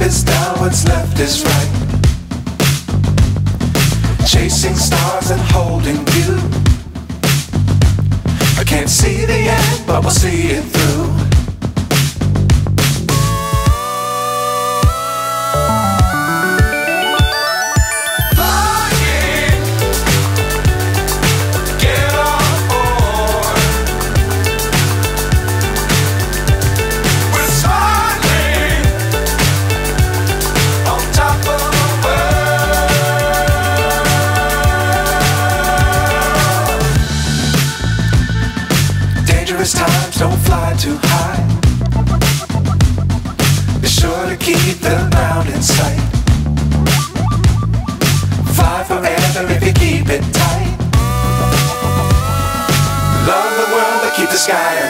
is down, what's left is right. Chasing stars and holding you. I can't see the end, but we'll see it through. Dangerous times, don't fly too high. Be sure to keep the ground in sight. Fly forever if you keep it tight. Love the world, but keep the sky